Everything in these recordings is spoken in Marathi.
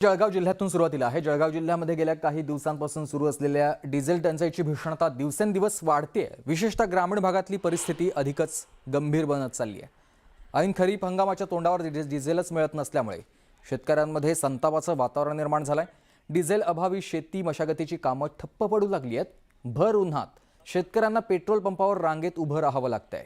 जळगाव जिल्ह्यातून सुरुवातीला आहे। जळगाव जिल्ह्यामध्ये गेल्या काही दिवसांपासून सुरू असलेल्या डिझेल टंचाईची भीषणता दिवसेंदिवस वाढते आहे। विशेषतः ग्रामीण भागातली परिस्थिती अधिकच गंभीर बनत चालली आहे। ऐन खरीप हंगामाच्या तोंडावर डिझेलच मिळत नसल्यामुळे शेतकऱ्यांमध्ये संतापाचं वातावरण निर्माण झालंय। डिझेल अभावी शेती मशागतीची कामं ठप्प पडू लागली आहेत। भर उन्हात शेतकऱ्यांना पेट्रोल पंपावर रांगेत उभं राहावं लागतंय।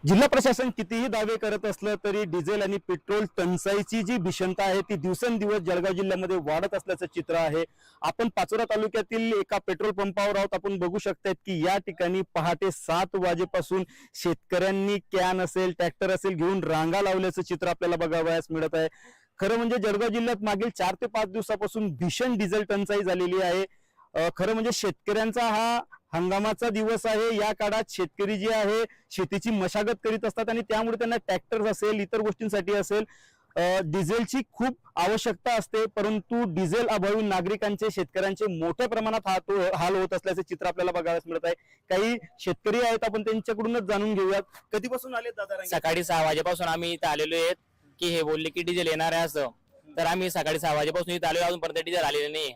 जिल्हा प्रशासन कितीही दावे करत असलं तरी डिझेल आणि पेट्रोल टंचाईची जी भीषणता आहे ती दिवसेंदिवस जळगाव जिल्ह्यामध्ये वाढत असल्याचं चित्र आहे। आपण पाचोरा तालुक्यातील एका पेट्रोल पंपावर आहोत। आपण बघू शकतात की या ठिकाणी पहाटे 7 वाजेपासून शेतकऱ्यांनी कॅन असेल ट्रॅक्टर असेल घेऊन रांगा लावल्याचं चित्र आपल्याला बघावयास मिळत आहे। खरं म्हणजे जळगाव जिल्ह्यात मागील 4 ते 5 दिवसापासून भीषण डिझेल टंचाई झालेली आहे। खरं म्हणजे शेतकऱ्यांचा हा हंगामाचा दिवस आहे। या काळात शेतकरी जे आहे शेतीची मशागत करीत असतात आणि त्यामुळे त्यांना ट्रॅक्टर असेल इतर गोष्टींसाठी असेल डिझेलची खूप आवश्यकता असते, परंतु डिझेल अभावी नागरिकांचे शेतकऱ्यांचे मोठ्या प्रमाणात हाल होत असल्याचे चित्र आपल्याला बघायला मिळत आहे। काही शेतकरी आहेत, आपण त्यांच्याकडूनच जाणून घेऊयात। कधीपासून आले दादा? सकाळी 6 वाजेपासून आम्ही इथे आलेलो आहेत की हे बोलले की डिझेल येणार आहे असं, तर आम्ही सकाळी 6 वाजेपासून इथे आलो, अजूनपर्यंत डिझेल आलेलं नाही।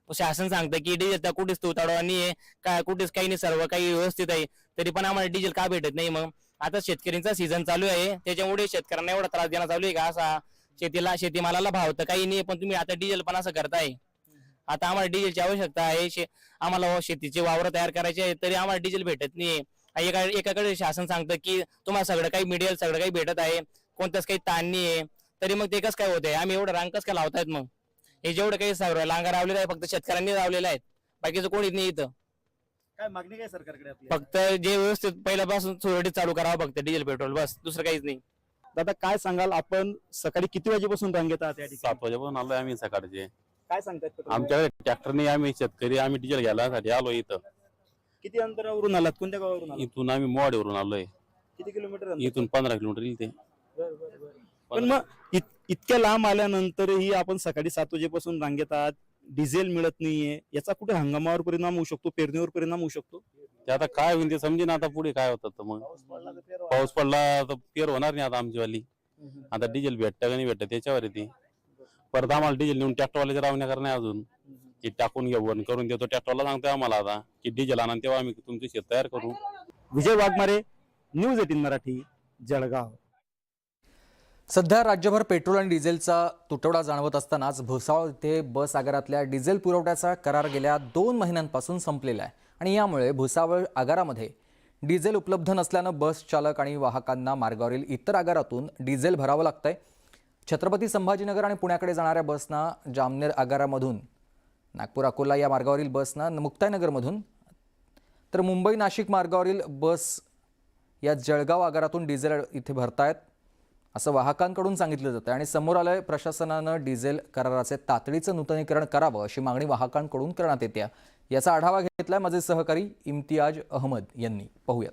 शासन सांगतं की डिझेल कुठेच तुटवडा नाही, काय कुठेच काही नाही, सर्व काही व्यवस्थित आहे, तरी पण आम्हाला डिझेल का भेटत नाही? मग आता शेतकऱ्यांचा सीझन चालू आहे, त्याच्यामुळे शेतकऱ्यांना एवढा त्रास देणं चालू आहे का असा? शेतीमालाला भाव तर काही नाही, पण तुम्ही आता डिझेल पण असं करताय। आता आम्हाला डिझेलची आवश्यकता आहे, आम्हाला शेतीचे वावर तयार करायचे आहे, तरी आम्हाला डिझेल भेटत नाही। एकाकडे शासन सांगतं की तुम्हाला सगळं काही मिळेल, सगळं काही भेटत आहे, कोणताच काही ताण नाही आहे, तरी मग ते कसं काय होतंय? आम्ही एवढं रांग कसं काय लावतायत? मग हे जेवढं काही सगळं लांगा लावलेलं आहे फक्त शेतकऱ्यांनी लावलेलं आहे, बाकीचं कोणीच नाही इथं। काय मागणी काय सरकारकडे आपली? फक्त जे व्यवस्थित पहिल्यापासून सुरळीत चालू करावं, फक्त डिझेल पेट्रोल, बस, दुसरं काहीच नाही। दादा काय सांगाल, आपण सकाळी किती वाजेपासून रांगेत आहात या ठिकाणी? 7 वाजेपासून आलोय आम्ही सकाळचे। काय सांगतात आमच्याकडे ट्रॅक्टर नाही, आम्ही शेतकरी, आम्ही डिझेल घ्यायसाठी आलो इथं। किती अंतरावरून आलात? कोणत्या गावावरून आलात? इथून आम्ही मोवाडीवरून आलोय। किती किलोमीटर अंतर? इथून 15 किलोमीटर येईल ते। पण मग इतक्या लांब आल्यानंतरही आपण सकाळी 7 वाजेपासून रांगेत आहात, डिझेल मिळत नाहीये, याचा कुठे हंगामावर परिणाम होऊ शकतो, पेरणीवर परिणाम होऊ शकतो? ते आता काय होईल ते समजेन, आता पुढे काय होतं तर मग पाऊस पडला तर पेर होणार नाही आता आमची वाली। आता डिझेल भेटतं का नाही भेटत त्याच्यावर येते। परत आम्हाला डिझेल नेऊन ट्रॅक्टरवाल्याच्या रावण्या करणार अजून की टाकून घेऊन करून देतो, ट्रॅक्टरला सांगतोय आम्हाला आता की डिझेल आणा तेव्हा आम्ही तुमची शेत तयार करू। विजय वाघमारे, न्यूज 18 मराठी, जळगाव। सध्या राज्यभर पेट्रोल आणि डिझेलचा तुटवडा जाणवत असतानाच भुसावळ येथे बस आगारातल्या डिझेल पुरवठ्याचा करार गेल्या 2 महिन्यांपासून संपलेला आहे आणि यामुळे भुसावळ आगारामध्ये डिझेल उपलब्ध नसल्यानं बस चालक आणि वाहकांना मार्गावरील इतर आगारातून डिझेल भरावं लागतंय। छत्रपती संभाजीनगर आणि पुण्याकडे जाणाऱ्या बसना जामनेर आगारामधून, नागपूर अकोला या मार्गावरील बसना मुक्ताईनगरमधून, तर मुंबई नाशिक मार्गावरील बस या जळगाव आगारातून डिझेल इथे भरतायत असं वाहकांकडून सांगितलं जातं आणि समोर आलंय प्रशासनानं डिझेल कराराचे तातडीचं नूतनीकरण करावं अशी मागणी वाहकांकडून करण्यात येते। याचा आढावा घेतलाय माझे सहकारी इम्तियाज अहमद यांनी। पाहूयात।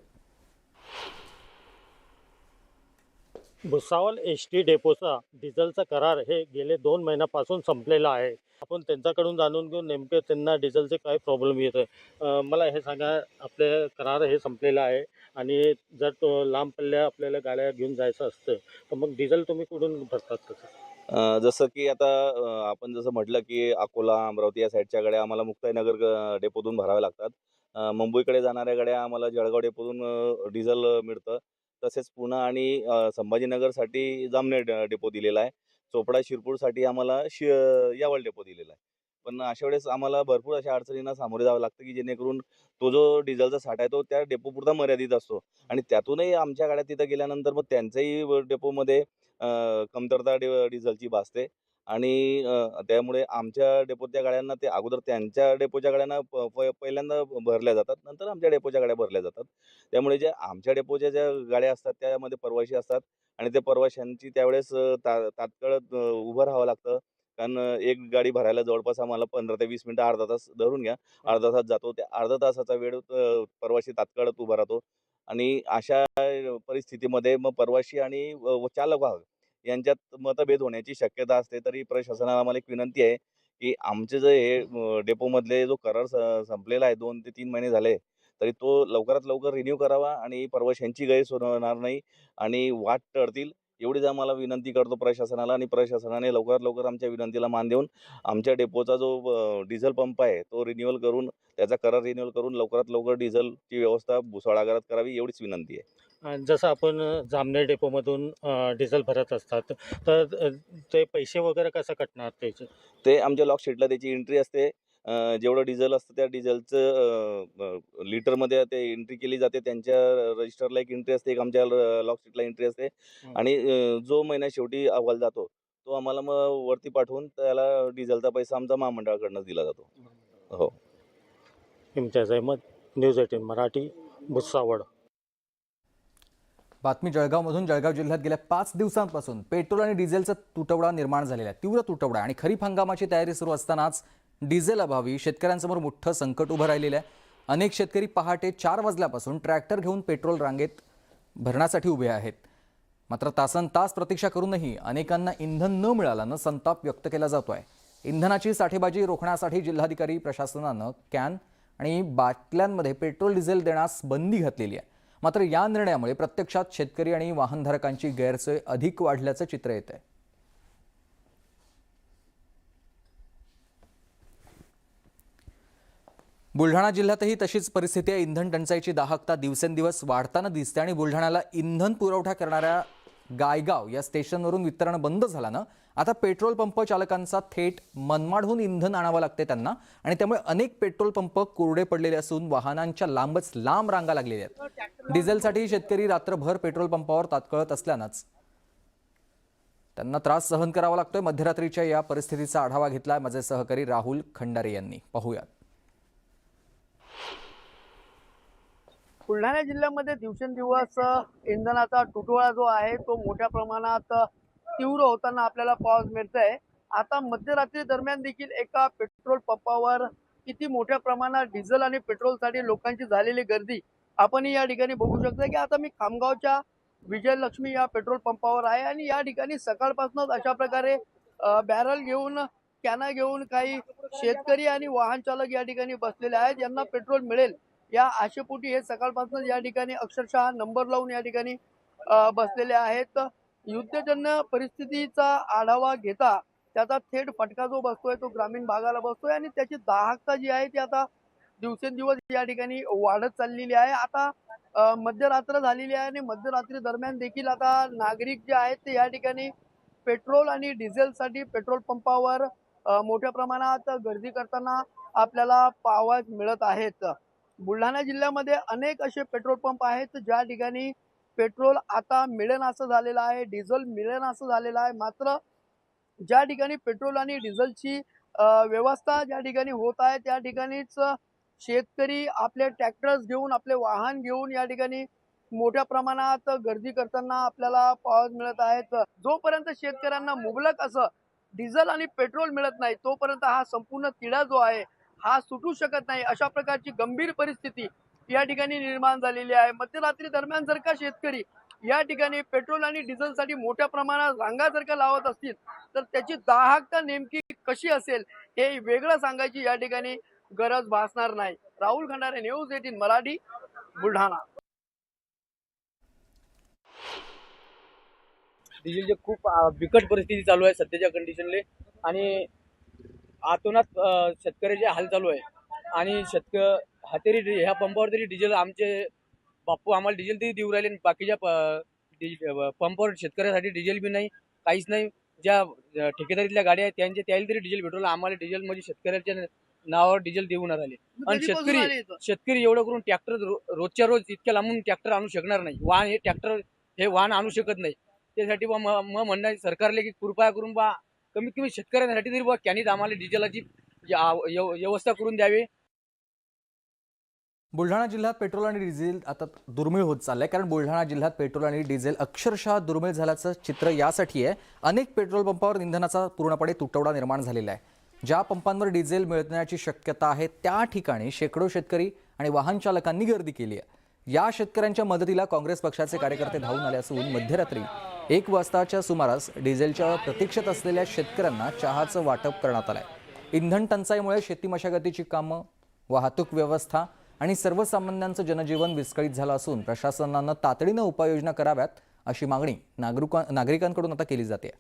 भुसावळ एसटी डेपोचा डिझेलचा करार हे गेले 2 महिन्यापासून संपलेला आहे। आपण त्यांच्याकडून जाणून घेऊ नेमके त्यांना डिझेलचे काय प्रॉब्लेम येत आहे। मला हे सांगा, आपले करार हे संपलेलं आहे आणि जर तो लांब पल्ल्या आपल्याला गाड्या घेऊन जायचं असतं तर मग डिझेल तुम्ही कुठून भरतात कसं? जसं की आता आपण जसं म्हटलं की अकोला, अमरावती या साईडच्या गाड्या आम्हाला मुक्ताईनगर डेपोतून भराव्या लागतात। मुंबईकडे जाणाऱ्या गाड्या आम्हाला जळगाव डेपोतून डिझेल मिळतं। तसेच पुणा आणि संभाजीनगरसाठी जामनेर डेपो दिलेला आहे। चोपडा शिरपूरसाठी आम्हाला यावल डेपो दिलेला आहे। पण अशा वेळेस आम्हाला भरपूर अशा अडचणींना सामोरे जावं लागतं की जेणेकरून तो जो डिझेलचा साठा आहे तो त्या डेपोपुरता मर्यादित असतो आणि त्यातूनही आमच्या गाड्या तिथं गेल्यानंतर मग त्यांच्याही डेपोमध्ये कमतरता डिझेलची भासते आणि त्यामुळे आमच्या डेपोच्या गाड्यांना ते अगोदर त्यांच्या डेपोच्या गाड्यांना पहिल्यांदा भरल्या जातात, नंतर आमच्या डेपोच्या गाड्या भरल्या जातात। त्यामुळे जे आमच्या डेपोच्या ज्या गाड्या असतात त्यामध्ये प्रवासी असतात आणि त्या प्रवाशांची त्यावेळेस तात्काळ उभं राहावं लागतं। कारण एक गाडी भरायला जवळपास आम्हाला 15 ते 20 मिनिटं, अर्धा तास धरून घ्या, अर्धा तास जातो। त्या अर्धा तासाचा वेळ प्रवासी तात्काळ उभा राहतो आणि अशा परिस्थितीमध्ये मग प्रवासी आणि चालक वाहक यांच्यात मतभेद होण्याची शक्यता असते। तरी प्रशासनाला आम्हाला एक विनंती आहे की आमचे जे हे डेपोमधले जो करार संपलेला आहे 2 ते 3 महिने झाले, तरी तो लवकरात लवकर रिन्यू करावा आणि प्रवाशांची गैरसोय होणार नाही आणि वाट टळतील एवढीच आम्हाला विनंती करतो प्रशासनाला, आणि प्रशासनाने लवकरात लवकर आमच्या विनंतीला मान देऊन आमच्या डेपोचा जो डिझेल पंप आहे तो रिन्युअल करून, त्याचा करार रिन्युअल करून लवकरात लवकर डिझेलची व्यवस्था भुसावळ आगारात करावी, एवढीच विनंती आहे. जसं आपण जामनेर डेपोमधून डिझेल भरत असतात, तर ते पैसे वगैरे कसं कटणार त्याचे? ते आमच्या लॉक शीटला त्याची एंट्री असते. जेवढं डिझेल असतं त्या डिझेलचं लिटरमध्ये ते एंट्री केली जाते. त्यांच्या रजिस्टरला एक एंट्री असते, एक आमच्या लॉक शीटला एंट्री असते. आणि जो महिन्या शेवटी अहवाल जातो तो आम्हाला मग वरती पाठवून त्याला डिझेलचा पैसा आमचा महामंडळाकडनं दिला जातो. हो. इम्तियाज अहमद, न्यूज 18 मराठी, भुसावळ. बातमी जळगावमधून. जळगाव जिल्ह्यात गेल्या 5 दिवसांपासून पेट्रोल आणि डिझेलचा तुटवडा निर्माण झालेला आहे. तीव्र तुटवडा आणि खरीप हंगामाची तयारी सुरू असतानाच डिझेल अभावी शेतकऱ्यांसमोर मोठं संकट उभं राहिलेलं आहे. अनेक शेतकरी पहाटे 4 वाजल्यापासून ट्रॅक्टर घेऊन पेट्रोल रांगेत भरण्यासाठी उभे आहेत. मात्र तासनतास प्रतीक्षा करूनही अनेकांना इंधन न मिळाल्यानं संताप व्यक्त केला जातो आहे. इंधनाची साठेबाजी रोखण्यासाठी जिल्हाधिकारी प्रशासनानं कॅन आणि बाटल्यांमध्ये पेट्रोल डिझेल देण्यास बंदी घातलेली आहे. मात्र या निर्णयामुळे प्रत्यक्षात शेतकरी आणि वाहनधारकांची गैरसोय अधिक वाढल्याचं चित्र येत आहे. बुलढाणा जिल्ह्यातही तशीच परिस्थिती आहे. इंधन टंचाईची दाहकता दिवसेंदिवस वाढताना दिसते आणि बुलढाण्याला इंधन पुरवठा करणाऱ्या गायगाव या स्टेशनवरून वितरण बंद झाल्यानं आता पेट्रोल पंप चालकांचा थेट मनमाडहून इंधन आणावं लागते त्यांना, आणि त्यामुळे अनेक पेट्रोल पंप कोरडे पडलेले असून वाहनांच्या लांबच लांब रांगा लागलेल्या आहेत. डिझेलसाठी शेतकरी रात्रभर पेट्रोल पंपावर तात्कळत असल्यानंच त्यांना त्रास सहन करावा लागतोय. मध्यरात्रीच्या या परिस्थितीचा आढावा घेतलाय माझे सहकारी राहुल खंडारे यांनी. पाहूयात. बुलढाणा जिल्ह्यामध्ये दिवसेंदिवस इंधनाचा तुटवडा जो आहे तो मोठ्या प्रमाणात तीव्र होताना आपल्याला पाहायला मिळतंय. आता मध्यरात्री दरम्यान देखील एका पेट्रोल पंपावर किती मोठ्या प्रमाणात डिझेल आणि पेट्रोलसाठी लोकांची झालेली गर्दी आपण या ठिकाणी बघू शकता की आता मी खामगावच्या विजयलक्ष्मी या पेट्रोल पंपावर आहे आणि या ठिकाणी सकाळपासूनच अशा प्रकारे बॅरल घेऊन, कॅना घेऊन काही शेतकरी आणि वाहन चालक या ठिकाणी बसलेले आहेत. यांना पेट्रोल मिळेल या आशेपोटी हे सकाळपासून या ठिकाणी अक्षरशः नंबर लावून या ठिकाणी बसलेले आहेत. युद्धजन्य परिस्थितीचा आढावा घेता त्याचा थेट फटका जो बसतोय तो ग्रामीण भागाला बसतोय आणि त्याची दाहकता जी आहे ती आता दिवसेंदिवस या ठिकाणी वाढत चाललेली आहे. आता मध्यरात्र झालेली आहे आणि मध्यरात्री दरम्यान देखील आता नागरिक जे आहेत ते या ठिकाणी पेट्रोल आणि डिझेलसाठी पेट्रोल पंपावर मोठ्या प्रमाणात गर्दी करताना आपल्याला पाहावयास मिळत आहेत. बुलढाणा जिल्ह्यामध्ये अनेक असे पेट्रोल पंप आहेत ज्या ठिकाणी पेट्रोल आता मिळेन असं झालेलं आहे, डिझेल मिळेन असं झालेलं आहे. मात्र ज्या ठिकाणी पेट्रोल आणि डिझेलची व्यवस्था ज्या ठिकाणी होत आहे त्या ठिकाणीच शेतकरी आपले ट्रॅक्टर्स घेऊन, आपले वाहन घेऊन या ठिकाणी मोठ्या प्रमाणात गर्दी करताना आपल्याला पाहायला मिळत आहेत. जोपर्यंत शेतकऱ्यांना मुबलक असं डिझेल आणि पेट्रोल मिळत नाही तोपर्यंत हा संपूर्ण तिढा जो आहे हा सुटू शकत नाही. अशा प्रकारची गंभीर परिस्थिती या ठिकाणी निर्माण झालेली आहे. मध्यरात्री दरम्यान जर का शेतकरी या ठिकाणी पेट्रोल आणि डिझेलसाठी मोठ्या प्रमाणात रांगा जर का लावत असतील तर त्याची दाहकता नेमकी कशी असेल हे वेगळं सांगायची या ठिकाणी गरज भासणार नाही. राहुल खंडारे, न्यूज 18 मराठी, बुलढाणा. डिझेलची खूप बिकट परिस्थिती चालू आहे सध्याच्या कंडिशनले आणि आतोनात शेतकऱ्याचे हाल चालू आहे. आणि हातेरी ह्या पंपावर तरी डिझेल आमचे बापू आम्हाला डिझेल तरी देऊ राहिले, बाकीच्या पंपावर शेतकऱ्यासाठी डिझेल बी नाही, काहीच नाही. ज्या ठेकेदारीतल्या गाड्या आहेत त्यांचे त्याला तरी डिझेल भेटवलं, आम्हाला डिझेल म्हणजे शेतकऱ्याच्या नावावर डिझेल देऊन राहिले. आणि शेतकरी एवढं करून ट्रॅक्टर रोजच्या रोज इतक्या लांबून ट्रॅक्टर आणू शकणार नाही. हे वाहन आणू शकत नाही. त्यासाठी मग म्हणणं आहे सरकारला की कृपया करून बा कमीत कमी शेतकऱ्यांसाठी तरी बा कॅनीत आम्हाला डिझेलाची व्यवस्था करून द्यावी. बुलढाणा जिल्ह्यात पेट्रोल आणि डिझेल आता दुर्मिळ होत चाललंय, कारण बुलढाणा जिल्ह्यात पेट्रोल आणि डिझेल अक्षरशः दुर्मिळ झाल्याचं चित्र यासाठी आहे. अनेक पेट्रोल पंपावर इंधनाचा पूर्णपणे तुटवडा निर्माण झालेला आहे. ज्या पंपांवर डिझेल मिळण्याची शक्यता आहे त्या ठिकाणी शेकडो शेतकरी आणि वाहन चालकांनी गर्दी केली आहे. या शेतकऱ्यांच्या मदतीला काँग्रेस पक्षाचे कार्यकर्ते धावून आले असून मध्यरात्री 1 वाजताच्या सुमारास डिझेलच्या प्रतीक्षेत असलेल्या शेतकऱ्यांना चहाचं वाटप करण्यात आलंय. इंधन टंचाईमुळे शेती मशागतीची कामं, वाहतूक व्यवस्था आणि सर्वसामान्यांचं जनजीवन विस्कळीत झालं असून प्रशासनानं तातडीनं उपाययोजना कराव्यात अशी मागणी नागरिकांकडून आता केली जाते.